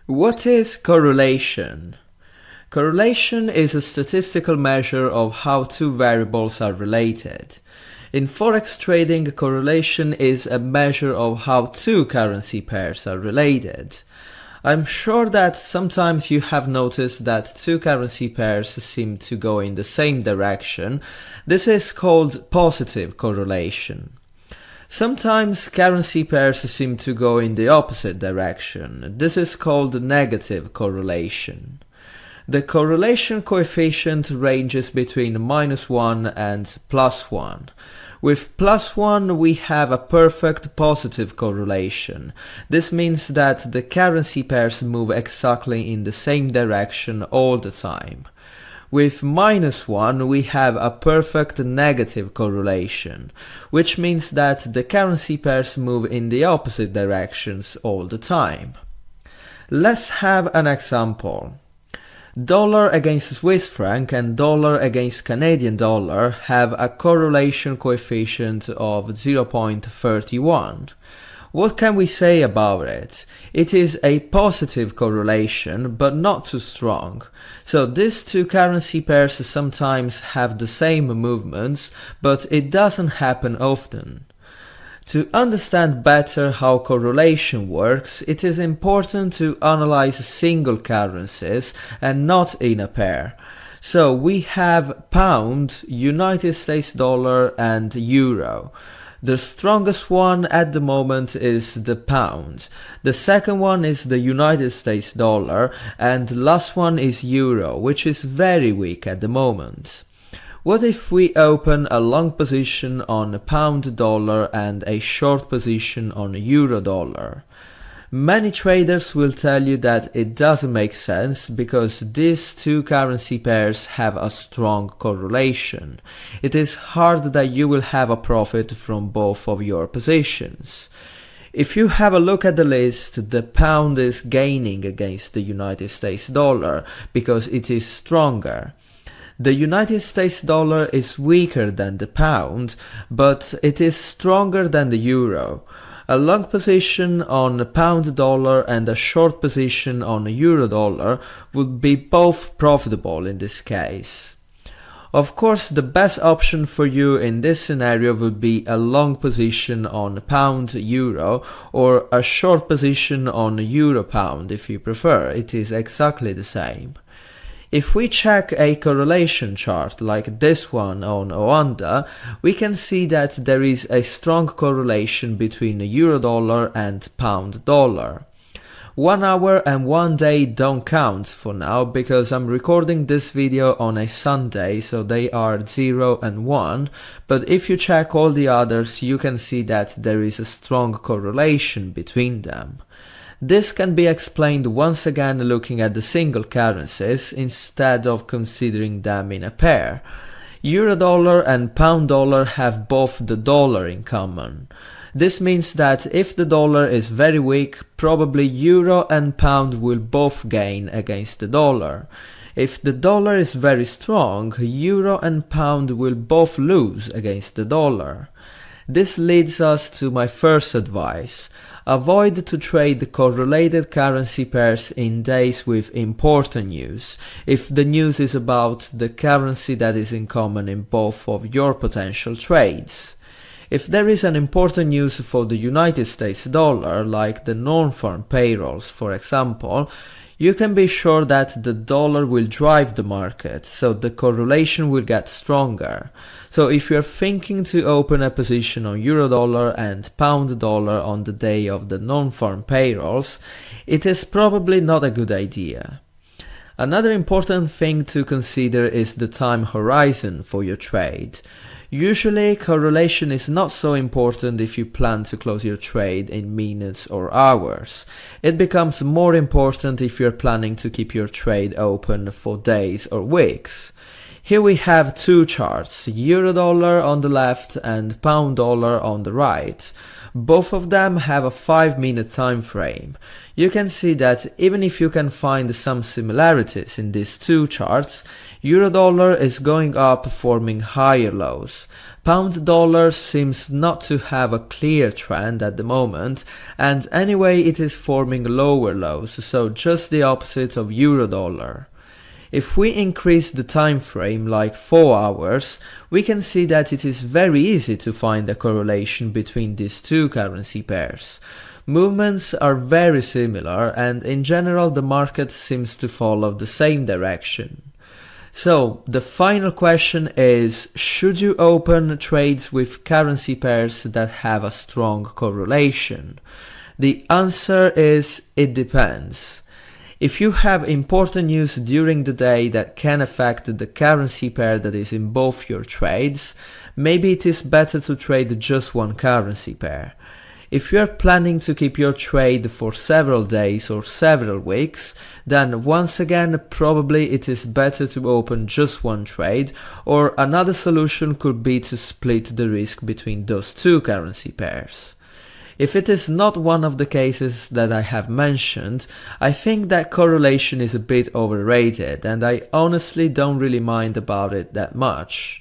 What is correlation? Correlation is a statistical measure of how two variables are related. In Forex trading, correlation is a measure of how two currency pairs are related. I'm sure that sometimes you have noticed that two currency pairs seem to go in the same direction. This is called positive correlation. Sometimes currency pairs seem to go in the opposite direction. This is called negative correlation. The correlation coefficient ranges between -1 and +1. With +1 we have a perfect positive correlation. This means that the currency pairs move exactly in the same direction all the time. With -1 we have a perfect negative correlation, which means that the currency pairs move in the opposite directions all the time. Let's have an example. Dollar against Swiss franc and dollar against Canadian dollar have a correlation coefficient of 0.31. What can we say about it? It is a positive correlation, but not too strong. So these two currency pairs sometimes have the same movements, but it doesn't happen often. To understand better how correlation works, it is important to analyze single currencies and not in a pair. So we have pound, United States dollar and euro. The strongest one at the moment is the pound. The second one is the United States dollar, and the last one is euro, which is very weak at the moment. What if we open a long position on pound dollar and a short position on euro dollar? Many traders will tell you that it doesn't make sense because these two currency pairs have a strong correlation. It is hard that you will have a profit from both of your positions. If you have a look at the list, the pound is gaining against the United States dollar because it is stronger. The United States dollar is weaker than the pound, but it is stronger than the euro. A long position on pound dollar and a short position on euro dollar would be both profitable in this case. Of course, the best option for you in this scenario would be a long position on pound euro or a short position on euro pound if you prefer. It is exactly the same. If we check a correlation chart like this one on Oanda, we can see that there is a strong correlation between euro dollar and pound dollar. 1 hour and 1 day don't count for now because I'm recording this video on a Sunday, so they are 0 and 1, but if you check all the others you can see that there is a strong correlation between them. This can be explained once again looking at the single currencies instead of considering them in a pair. Euro dollar and pound dollar have both the dollar in common. This means that if the dollar is very weak, probably euro and pound will both gain against the dollar. If the dollar is very strong, euro and pound will both lose against the dollar. This leads us to my first advice. Avoid to trade correlated currency pairs in days with important news, if the news is about the currency that is in common in both of your potential trades. If there is an important news for the United States dollar, like the non-farm payrolls for example, you can be sure that the dollar will drive the market, so the correlation will get stronger. So if you're thinking to open a position on euro dollar and pound dollar on the day of the non-farm payrolls, it is probably not a good idea. Another important thing to consider is the time horizon for your trade. Usually, correlation is not so important if you plan to close your trade in minutes or hours. It becomes more important if you're planning to keep your trade open for days or weeks. Here we have two charts, euro dollar on the left and pound dollar on the right. Both of them have a 5-minute time frame. You can see that even if you can find some similarities in these two charts, euro-dollar is going up, forming higher lows. Pound-dollar seems not to have a clear trend at the moment, and anyway it is forming lower lows, so just the opposite of euro-dollar. If we increase the time frame like 4 hours, we can see that it is very easy to find a correlation between these two currency pairs. Movements are very similar, and in general the market seems to follow the same direction. So, the final question is, should you open trades with currency pairs that have a strong correlation? The answer is, it depends. If you have important news during the day that can affect the currency pair that is in both your trades, maybe it is better to trade just one currency pair. If you are planning to keep your trade for several days or several weeks, then once again probably it is better to open just one trade, or another solution could be to split the risk between those two currency pairs. If it is not one of the cases that I have mentioned, I think that correlation is a bit overrated and I honestly don't really mind about it that much.